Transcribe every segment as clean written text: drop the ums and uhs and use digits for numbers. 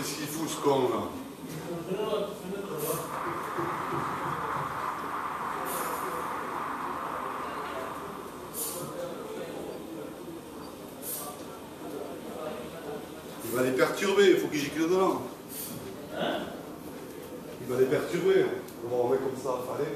Qu'est-ce qu'il fout ce con là? Il va les perturber, il faut qu'il gicle dedans. Hein? Il va les perturber. On va remettre comme ça, allez.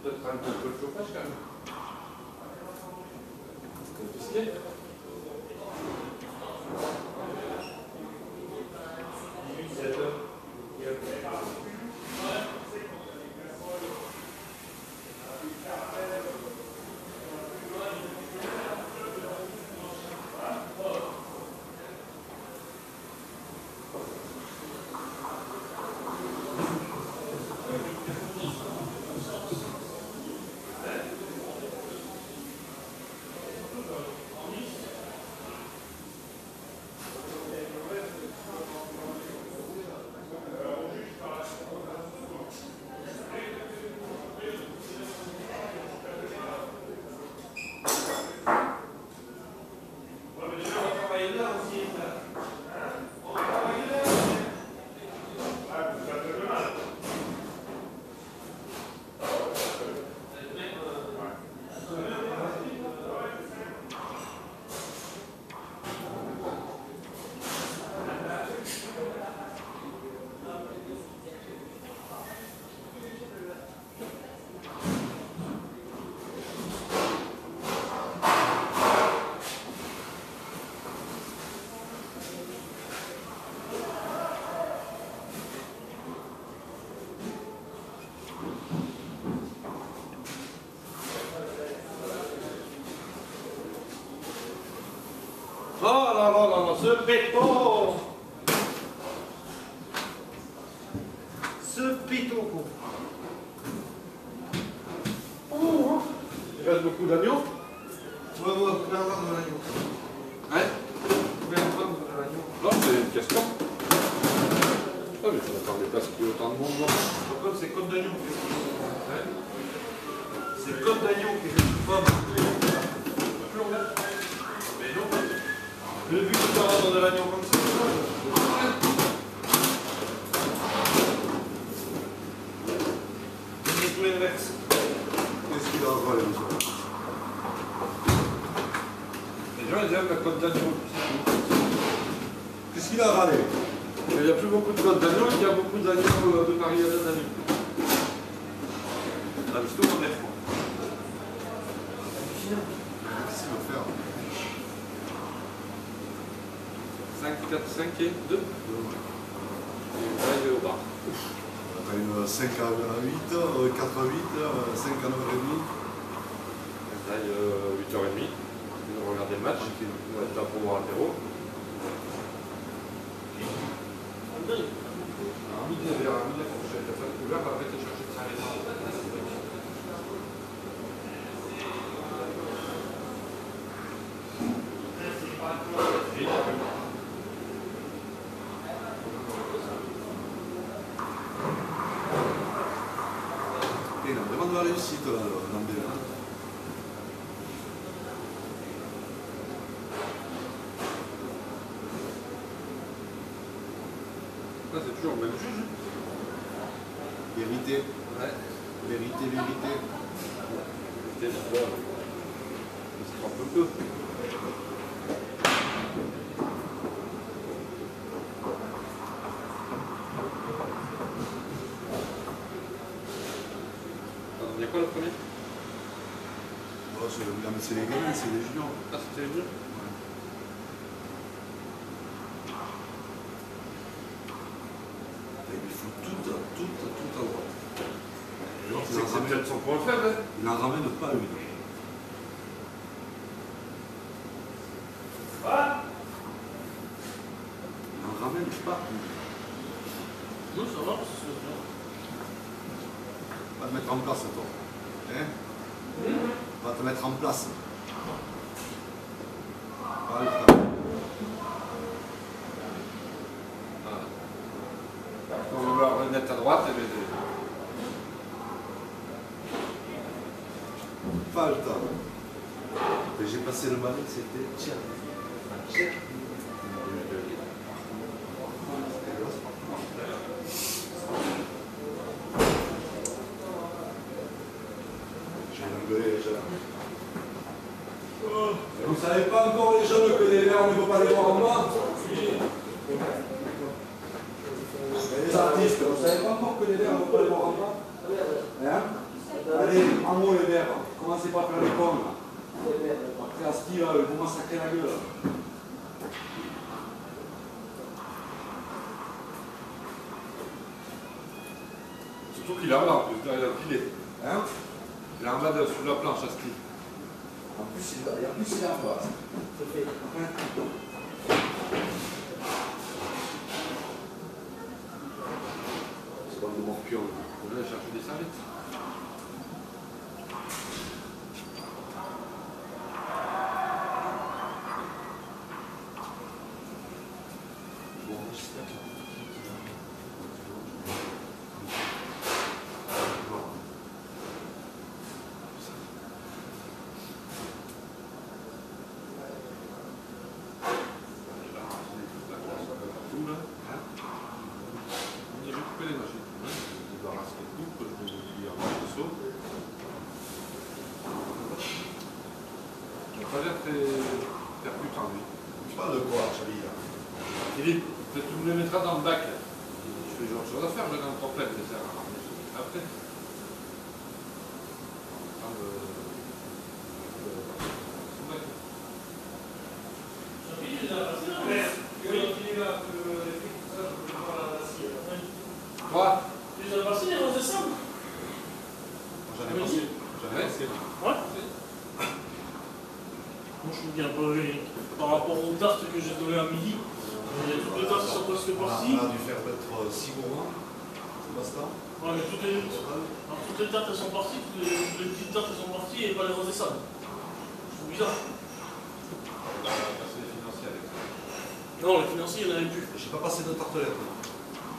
Peut-être un peu de chauffage quand même. Confisqué. Oh là là là là, ce béton! Ce béton, quoi. Oh, il reste beaucoup d'agneaux? Ouais, ouais, vous pouvez en prendre de l'agneau. Hein? Vous pouvez en prendre de l'agneau. Non, c'est une question. Ah, mais je m'attendais pas à ce qu'il y ait autant de monde. Par contre, c'est côte d'agneau qui est c'est côte d'agneau qui est pas mal. Mais non. Le but de rendre de l'agneau comme ça, c'est tout l'inverse. Qu'est-ce qu'il a avalé, monsieur? Les gens, ils aiment la côte d'agneau. Qu'est-ce qu'il a avalé? Il n'y a plus beaucoup de côtes d'agneau, il y a beaucoup d'agneaux de variétés d'agneaux. Ah, mais c'est tout en net, quoi. Qu'est-ce qu'il veut faire? 5, 4, 5 et 2. Et arrivé au bar. On a 5 à 8, 4 à 8, 5 à 9h30. Taille 8h30. Vous regardez le match. On va être là pour voir l'apéro. À midi, vers midi, il faut que j'aille la salle couverte, après tu cherches ça les gens. Il a vraiment de la réussite là, l'Ambé. Ça, c'est toujours le même juge. Vérité. Ouais. Vérité, vérité. C'était bon. Il se trompe un peu. Il y a quoi le premier? Oh, c'est les gamins, c'est les juniors. Ah, c'était les juniors? Il faut tout à droite. C'est peut-être son point faible. Hein. Il n'en ramène pas une. bouge pas. Non, ça va, c'est bien. Va te mettre en place, toi. Hein? Va te mettre en place. Pas le temps. Quand on va remettre à droite, et bien, Pas le temps. Mais j'ai passé le balai, c'était tiens. Tiens. J'ai engueulé les jeunes. Vous savez pas encore les jeunes que les verts, on ne peut pas les voir en bas? Les artistes, vous savez pas encore que les verts, on ne peut pas les voir en bas? Hein? Allez, en haut les verts, commencez pas à faire les cons là. Après à ce qui vous massacrez la gueule. surtout qu'il est en bas, en plus, il a pilé. Hein? Il est en bas sous la planche à ski. En plus, il est en bas. C'est pas de morpion. On va aller chercher des serviettes. Bon, j'espère que... T'as plus tendu. Tu parles de quoi, Charlie là? Philippe, peut-être que tu me les mettras dans le bac. Je fais genre de choses à faire, j'ai un problème de ça. Après. Quoi? Tu les as passés les roses de sable? J'en ai passé. J'en ai passé. Ouais. Moi je trouve bien par rapport aux tartes que j'ai données à midi, toutes les tartes sont presque parties. On a dû faire peut-être 6 gourmands. C'est pas ça? Ouais, mais toutes les tartes elles sont parties, toutes les petites tartes elles sont parties et pas les roses de sable. Je trouve bizarre. On va passer les financiers avec ça. Non, les financiers il n'y en avait plus. J'ai pas passé de tartelettes.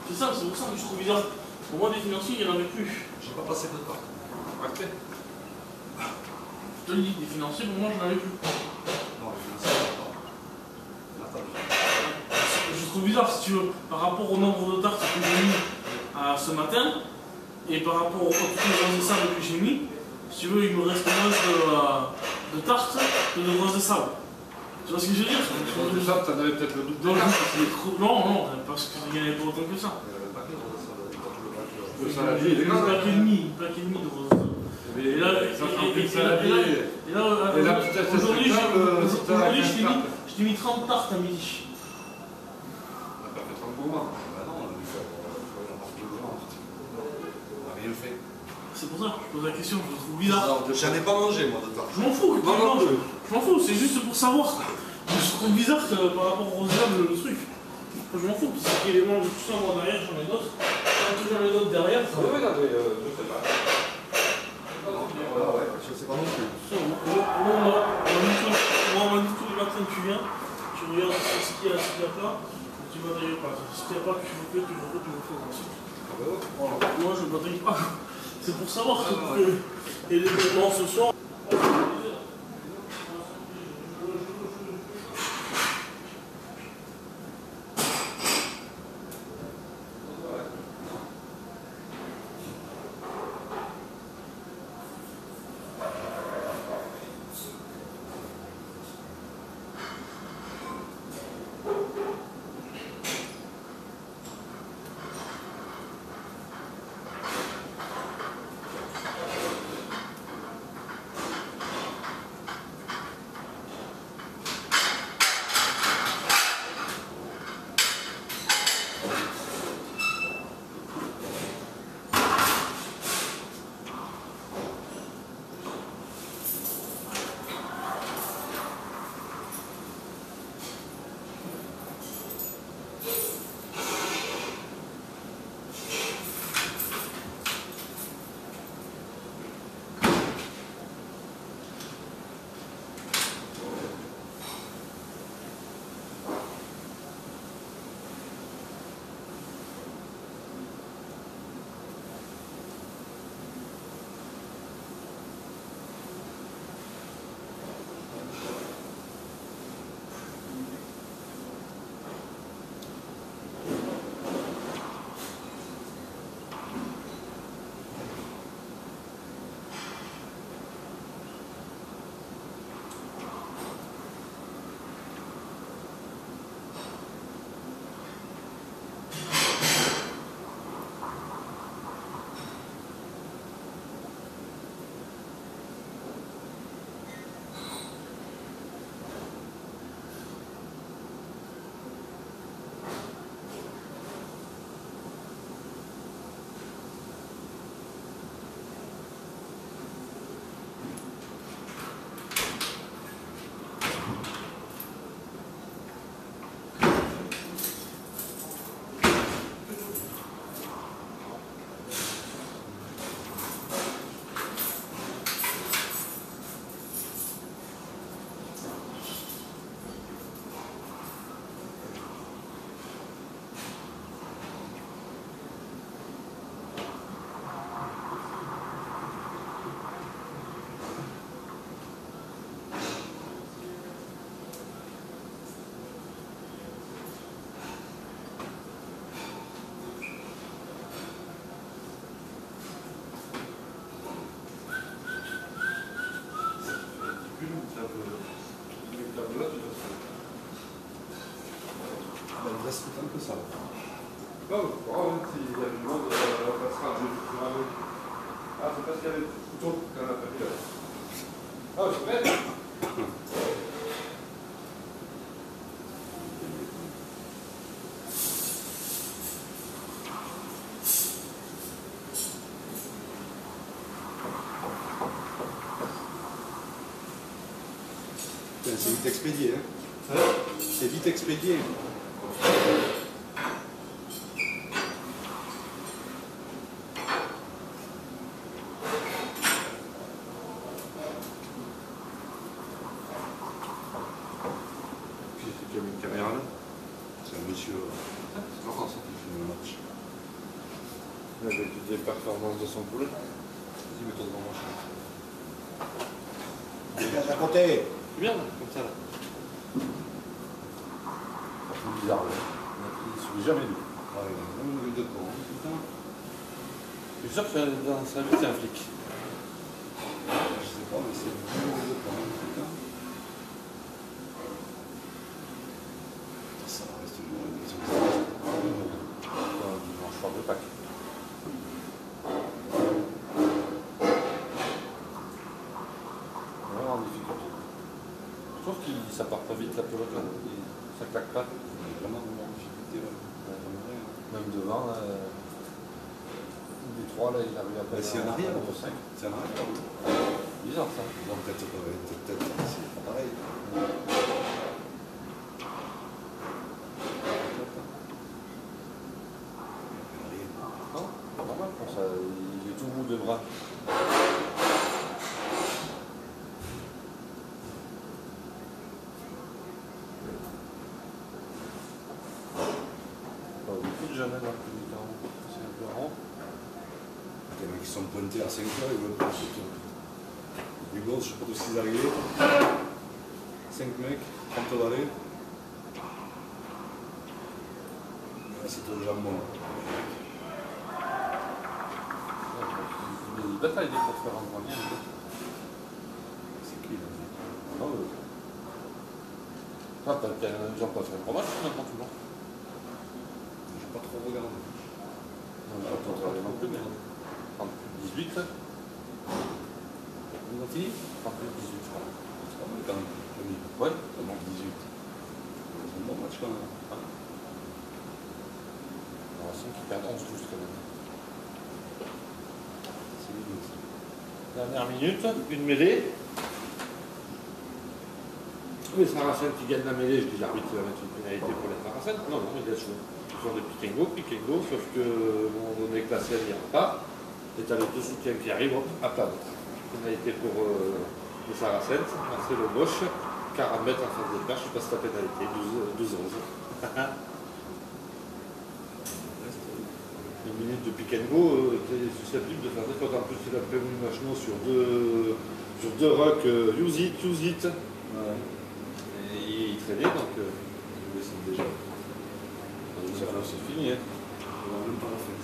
C'est ça, c'est pour ça que je trouve bizarre. Pour moi, des financiers il n'y en avait plus. J'ai pas passé de tarte. Après. Je te le dis, des financiers pour moi je n'en avais plus. Non, c'est pas. Je trouve bizarre si tu veux, par rapport au nombre de tartes que j'ai mis ce matin et par rapport aux toutes les roses de sable que j'ai mis, si tu veux, il me reste moins de tartes que de roses de sable. Tu vois ce que je veux dire? De ça, t'en avais peut-être le doute Non, déjà. non, parce qu'il n'y en avait pas autant que ça. Le saladier, il est Une grand. plaque et demie de roses de sable. Et là, aujourd'hui, je t'ai mis 30 tartes à midi. On a pas fait 30 gourmands. Bah non, on a rien fait. C'est pour ça que je pose la question, je le trouve bizarre. J'en ai pas mangé moi de tarte. Je m'en fous, Non, non, je m'en fous, c'est juste pour savoir. Je trouve bizarre que par rapport au sable, le truc. Je m'en fous, parce qu'il est mange tout ça, moi derrière, j'en ai d'autres. Quand j'en ai d'autres derrière, ça va. Oui, non, mais je sais pas. Voilà, ouais, je sais pas non plus. Moi, on m'a dit tous les matins que tu viens, tu regardes ce qu'il y a, ce qu'il n'y a pas, et tu batailles pas. Ce qu'il n'y a pas, tu le fais, tu le fais, tu le fais. Voilà. Moi, je bataille pas. C'est pour savoir que. Et les événements ce soir. laisse un peu ça. Non, s'il y a du monde, on passera le jeu du travail. Ah, c'est parce qu'il y avait des couteaux qu'on a pas vu là. Ah, c'est vrai. C'est vite expédié. Hein. C'est vite expédié. Qui a mis une caméra là? C'est un monsieur C'est marrant ça. qui fait le match. Avec des performances de son poulet. Vas-y, mets-toi devant moi. Dégage à côté. C'est bien là, comme ça là. C'est bizarre là. Je l'ai jamais vu. Ouais, même le de con. Putain. Je suis sûr que dans sa vie c'est un flic. Je sais pas, mais c'est le de con. Putain. Ça reste une bonne question. Je parle de Pâques. Vraiment en difficulté. Je trouve que ça part pas vite la pelote là. Ça claque pas. Vraiment en difficulté là. Même devant, là, du 3 là, il arrive à peine. C'est en arrière, au 5. c'est en arrière. Bizarre ça. Bon, peut-être c'est pas pareil. Non, pas normal pour ça. Il est tout bout de bras. Beaucoup de jeunes là, c'est un peu rond. Les mecs qui sont pointés à 5 heures, ils veulent pas surtout. Du gauche, je sais pas d'où ils arrivent. 5 mecs, 30 d'aller. C'est tout le jambon. Il bataille des pour faire un premier. C'est qui là? Non, ça, ils ont pas fait un gros match maintenant tout le monde. J'ai pas trop regardé. Non, j'ai pas trop regardé non plus, mais 18. On a fini? 18, je crois. C'est pas mal quand même. Ouais. Ça manque 18. C'est un bon match quand même. On a 5 qui perdent 11 juste quand même. C'est mignon ça. Dernière minute, une mêlée. Mais Saracens qui gagne la mêlée, je dis l'arbitre va mettre une pénalité pour les Saracens. Non, non, il laisse jouer. Ils font des pick and go, sauf que à un moment donné que la scène n'y rentre pas, et tu as les deux soutiens qui arrivent, hop, à plat. Pénalité pour les Saracens, c'est le gauche, 40 mètres en face de perche, je passe la pénalité, 12-11. Une minute de pick and go, tu es susceptible de faire des fautes. En plus, il a prévenu Machno sur deux rucks, use it. Ouais. Et il traînait, donc il décide déjà. C'est fini. Hein. On va même pas la faire.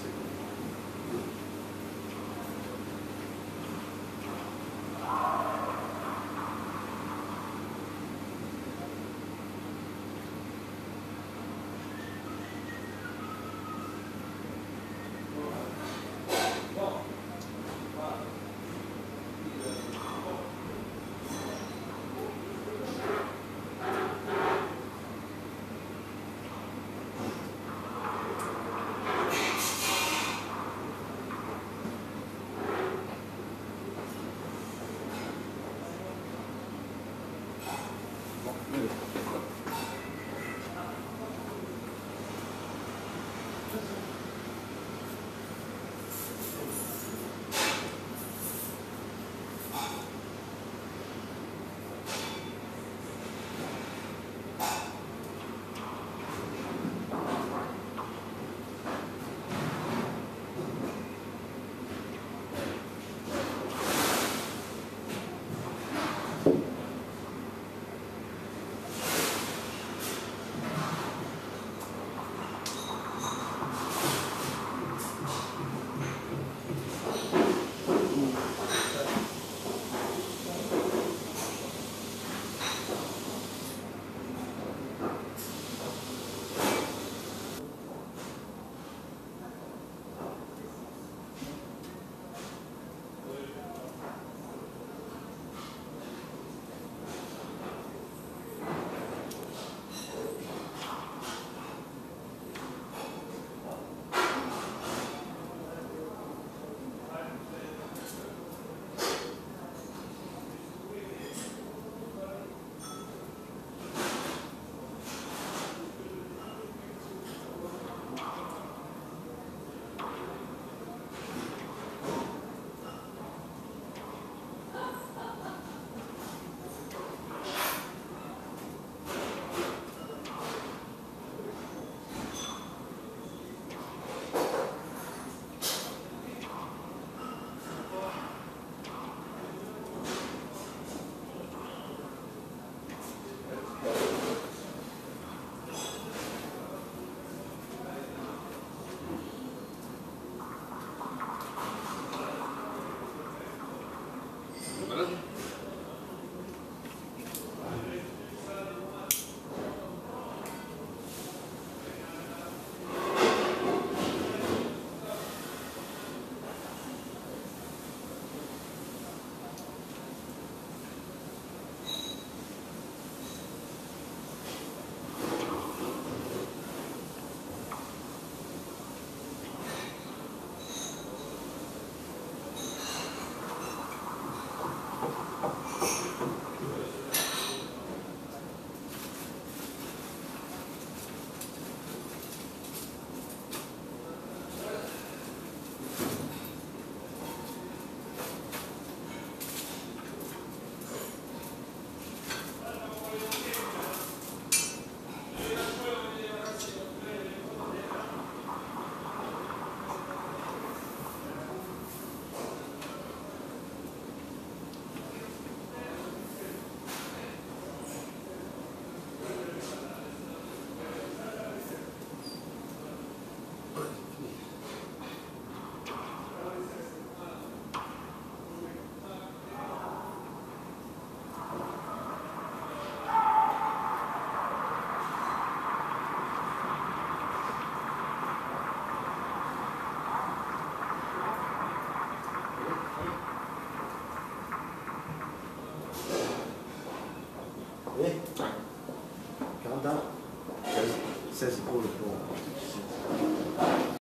problème.